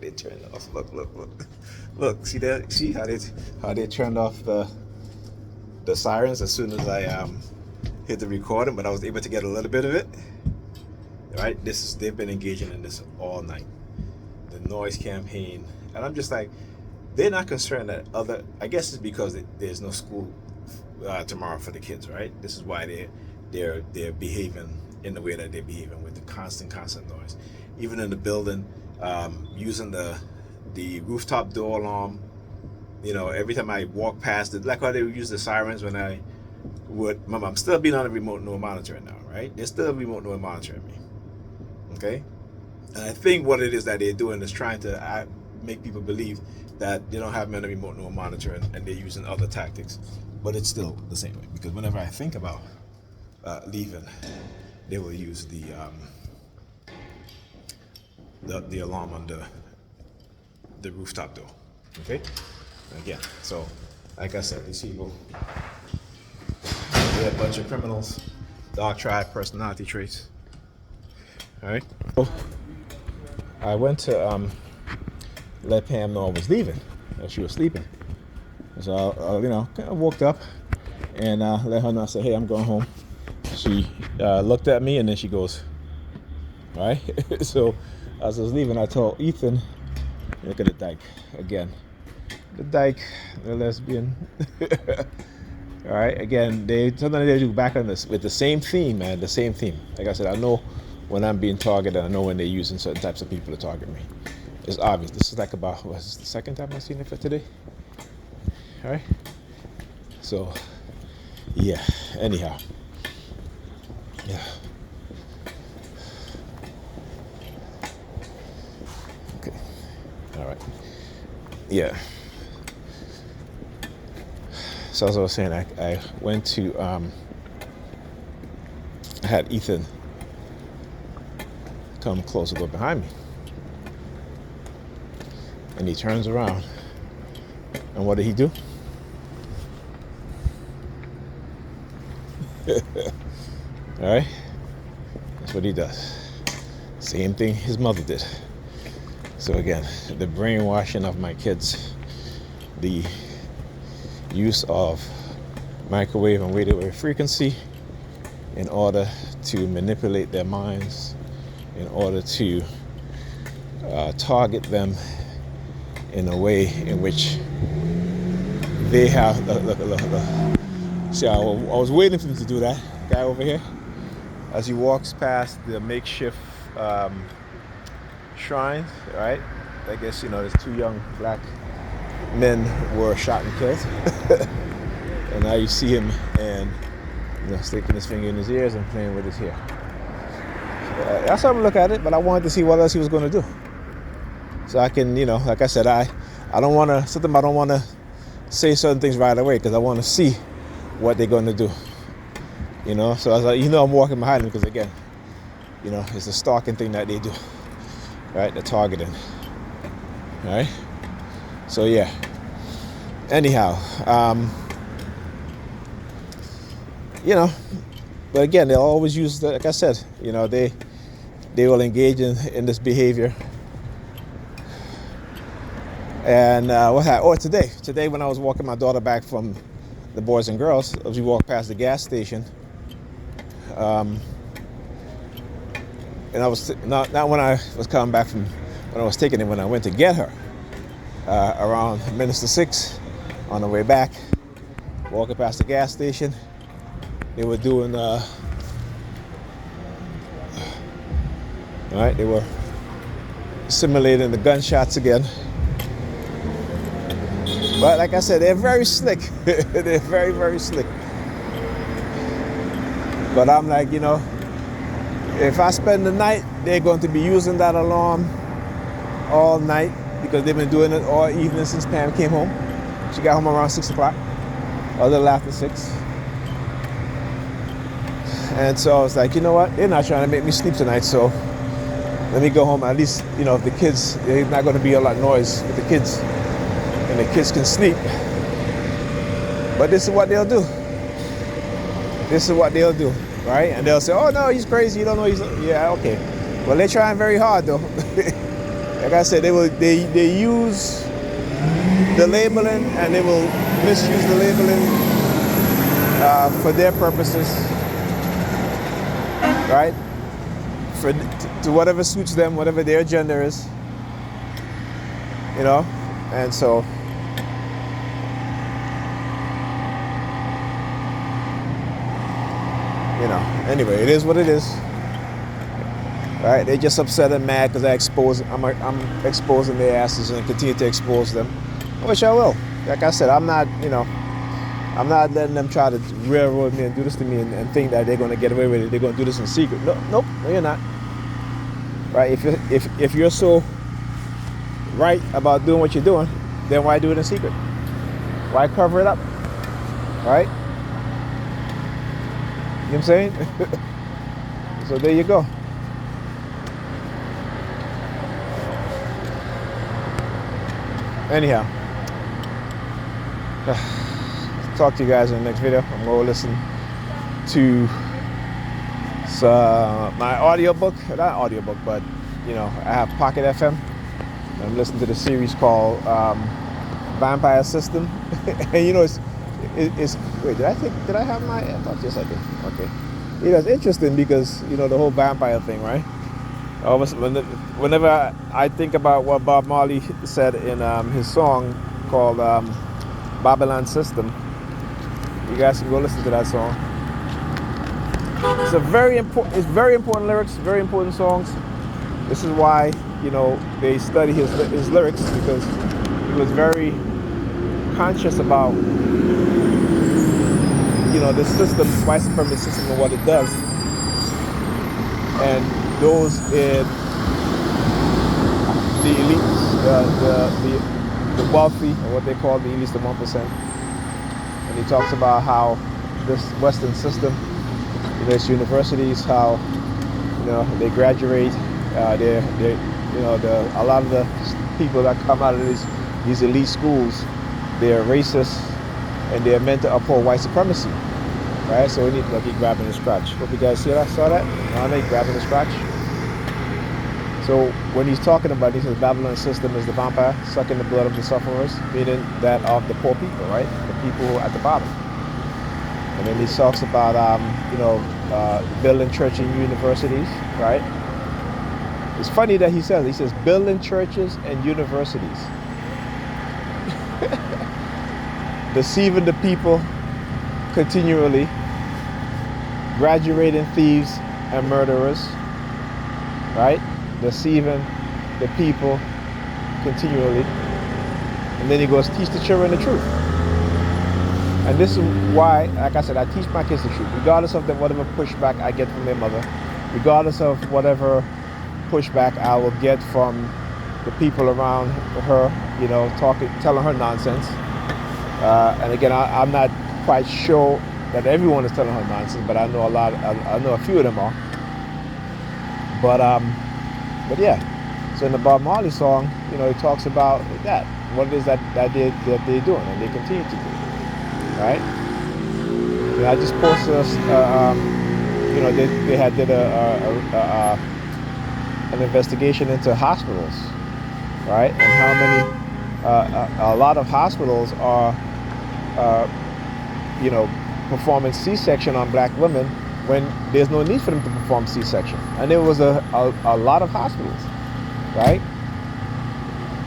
they turned off. Look. See that? See how they turned off the sirens as soon as I hit the recording, but I was able to get a little bit of it. Right? They've been engaging in this all night. The noise campaign, and I'm just like, they're not concerned that other. I guess it's because there's no school tomorrow for the kids, right? This is why they're behaving in the way that they're behaving with the constant noise. Even in the building, using the rooftop door alarm. You know, every time I walk past it, like how they would use the sirens when I would. I'm still being on a remote no monitoring now, right? They're still remote no monitoring me. Okay, and I think what it is that they're doing is trying to make people believe that they don't have me on a remote no monitoring and they're using other tactics, but it's still the same way, because whenever I think about leaving, they will use the alarm on the rooftop door. Okay, again, so like I said, these people, they're a bunch of criminals, dark tribe personality traits. All right. So I went to let Pam know I was leaving, that she was sleeping. So I kind of woke up and let her know. I said, "Hey, I'm going home." She looked at me and then she goes, "All right." So as I was leaving, I told Ethan, "Look at the dyke again. The dyke, the lesbian." All right. Again, sometimes they do back on this with the same theme, man. The same theme. Like I said, I know when I'm being targeted, I know when they're using certain types of people to target me. It's obvious. This is like about, this is the second time I've seen it for today. All right. So, yeah. Anyhow. Yeah. Okay. All right. Yeah. So as I was saying, I went to, I had Ethan come close a little behind me. And he turns around. And what did he do? All right? That's what he does. Same thing his mother did. So again, the brainwashing of my kids, the use of microwave and wave frequency in order to manipulate their minds, in order to target them in a way in which they have. Look. See, I was waiting for them to do that. Guy over here, as he walks past the makeshift shrine, right? I guess there's two young black men were shot and killed, and now you see him and sticking his finger in his ears and playing with his hair. That's how I look at it, but I wanted to see what else he was going to do. So I can, like I said, I don't want to say certain things right away because I want to see what they're going to do. So I was like, I'm walking behind them because again, it's a stalking thing that they do, right? The targeting, right? So yeah. Anyhow, but again, they'll always use like I said, they will engage in this behavior. And what happened? Today when I was walking my daughter back from the Boys and Girls, as we walked past the gas station, and I was not when I was coming back from when I was taking it, when I went to get her around Minister 6 on the way back, walking past the gas station, they were doing they were simulating the gunshots again. But like I said, they're very slick. They're very, very slick. But I'm like, if I spend the night, they're going to be using that alarm all night because they've been doing it all evening since Pam came home. She got home around 6 o'clock, a little after 6. And so I was like, you know what? They're not trying to make me sleep tonight, so let me go home. At least, if the kids, there's not going to be a lot of noise with the kids. And the kids can sleep. But this is what they'll do. Right? And they'll say, "Oh no, he's crazy. You don't know he's..." Yeah, okay. Well, they're trying very hard though. Like I said, they use the labeling and they will misuse the labeling for their purposes, right? For to whatever suits them, whatever their agenda is, you know. And so, you know, anyway, it is what it is, right? They just upset and mad because I'm exposing their asses and continue to expose them, which I will. Like I said, I'm not letting them try to railroad me and do this to me and think that they're going to get away with it. They're going to do this in secret. No, nope, no, you're not. Right? If you're so right about doing what you're doing, then why do it in secret? Why cover it up? Right? You know what I'm saying? So there you go. Anyhow, talk to you guys in the next video. I'm going to listen to my audiobook. Not audiobook, but you know, I have Pocket FM. I'm listening to the series called Vampire System. And you know, it's wait, did I have my, I thought yes I did. Okay. You know, it's interesting because, you know, the whole vampire thing, right? Whenever I think about what Bob Marley said in his song called Babylon System, you guys can go listen to that song. It's very important lyrics, very important songs. This is why, you know, they study his lyrics, because he was very conscious about, you know, the system, white supremacy system, and what it does. And those in the elites, the wealthy, or what they call the elites, the 1%. And he talks about how this Western system, you know, its universities, how, you know, they graduate, you know, a lot of the people that come out of these elite schools, they're racist and they're meant to uphold white supremacy, right? So we need to keep grabbing the scratch. Hope you guys saw that? I know, grabbing the scratch. So when he's talking about this, the Babylon system is the vampire sucking the blood of the sufferers, meaning that of the poor people, right? The people who are at the bottom. And then he talks about, you know, building churches and universities, right? It's funny that he says building churches and universities. Deceiving the people continually, graduating thieves and murderers, right? Deceiving the people continually. And then he goes, teach the children the truth. And this is why, like I said, I teach my kids the truth, regardless of whatever pushback I get from their mother, regardless of whatever pushback I will get from the people around her, you know, telling her nonsense. And again, I'm not quite sure that everyone is telling her nonsense, but I know I know a few of them are. But yeah. So in the Bob Marley song, you know, he talks about that, what it is that they're doing and they continue to do. Right? You know, I just posted, you know, they had did an investigation into hospitals, right? And how many, a lot of hospitals are, you know, performing C-section on black women when there's no need for them to perform C-section. And there was a lot of hospitals, right?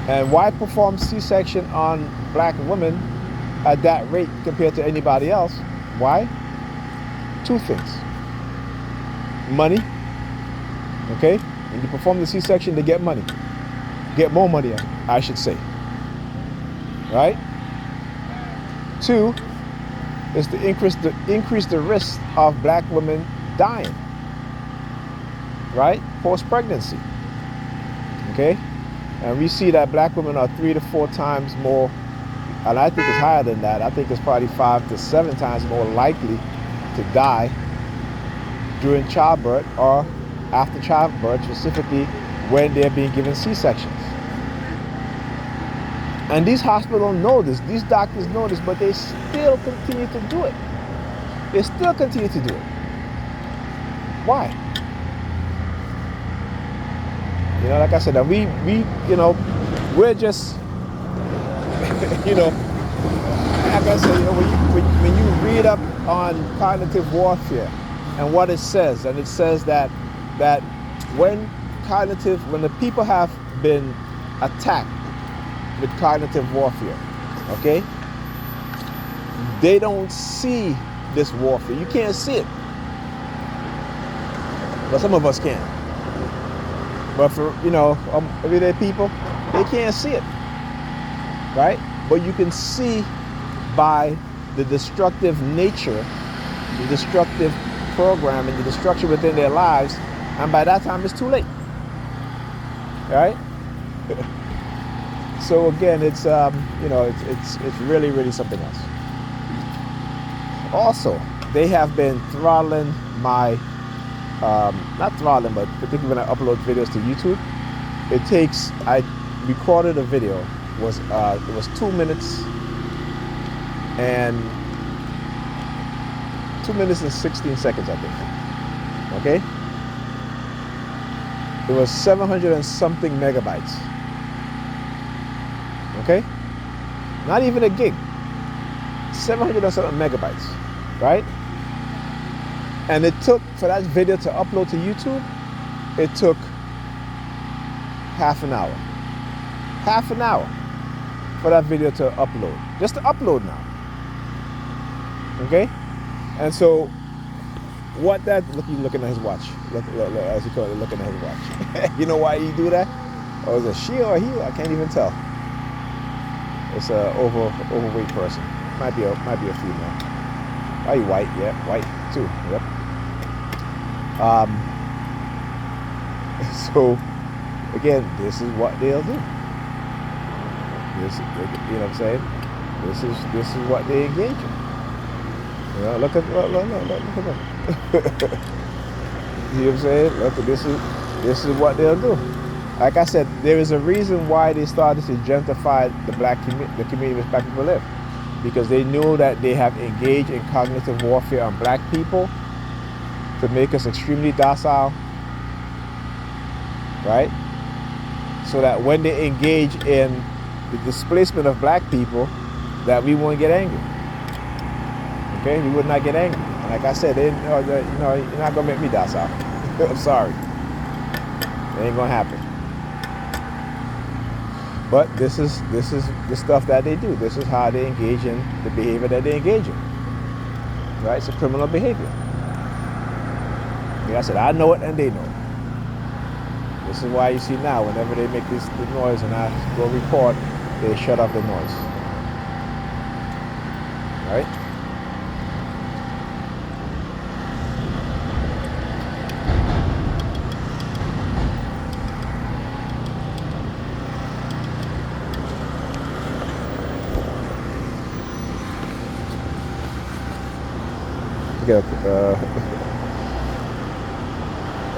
And why perform C-section on black women at that rate compared to anybody else? Why? Two things. Money, okay? When you perform the C-section, they get money. Get more money, I should say. Right? Two is to increase the risk of black women dying. Right? Post-pregnancy. Okay? And we see that black women are 3 to 4 times more, and I think it's higher than that. I think it's probably 5 to 7 times more likely to die during childbirth or after childbirth, specifically when they're being given C-sections. And these hospitals know this, these doctors know this, but they still continue to do it. They still continue to do it. Why? Like I said, we're just, you know, like I said, when you read up on cognitive warfare and what it says, and it says that when the people have been attacked with cognitive warfare, okay, they don't see this warfare. You can't see it, but some of us can. But for everyday people, they can't see it, right? But you can see by the destructive nature, the destructive programming, the destruction within their lives, and by that time it's too late, right? So again, it's it's really, really something else. Also, they have been throttling my, not throttling, but particularly when I upload videos to YouTube, I recorded a video, it was 2 minutes and 16 seconds, I think. Okay? It was 700 and something megabytes. Okay? Not even a gig. 700 and something megabytes, right? And it took, for that video to upload to YouTube, it took half an hour. Half an hour for that video to upload. Just to upload now. Okay? And so, look, he's looking at his watch. Look, as he called it, looking at his watch. You know why he do that? Or is it she or he? I can't even tell. It's a overweight person. Might be a female. Are you white? Yeah, white too. Yep. So again, this is what they'll do. You know what I'm saying? This is what they engage in. Look at them. You know what I'm saying? Look, this is what they'll do. Like I said, there is a reason why they started to gentrify the community which black people live, because they knew that they have engaged in cognitive warfare on black people to make us extremely docile, right? So that when they engage in the displacement of black people, that we won't get angry. Okay, we would not get angry. And like I said, you're not gonna make me docile. I'm sorry, it ain't gonna happen. But this is the stuff that they do. This is how they engage in the behavior that they engage in. Right? It's a criminal behavior. Like I said, I know it and they know it. This is why you see now, whenever they make the noise and I go record, they shut off the noise. Right?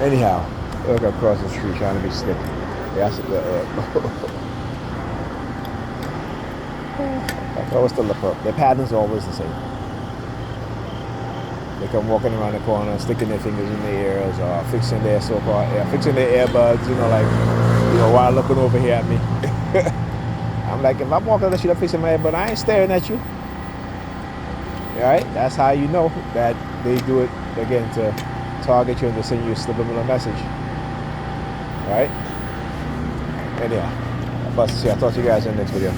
Anyhow, look across the street trying to be slick. Yeah, I always still look up. Their patterns are always the same. They come walking around the corner, sticking their fingers in their ears, or fixing their fixing their earbuds, while looking over here at me. I'm like, if I'm walking on the street, I'm fixing my earbud, I ain't staring at you. Alright, that's how you know that they do it, again, to target you and to send you a subliminal message. Alright? Anyhow, I'll talk to you guys in the next video.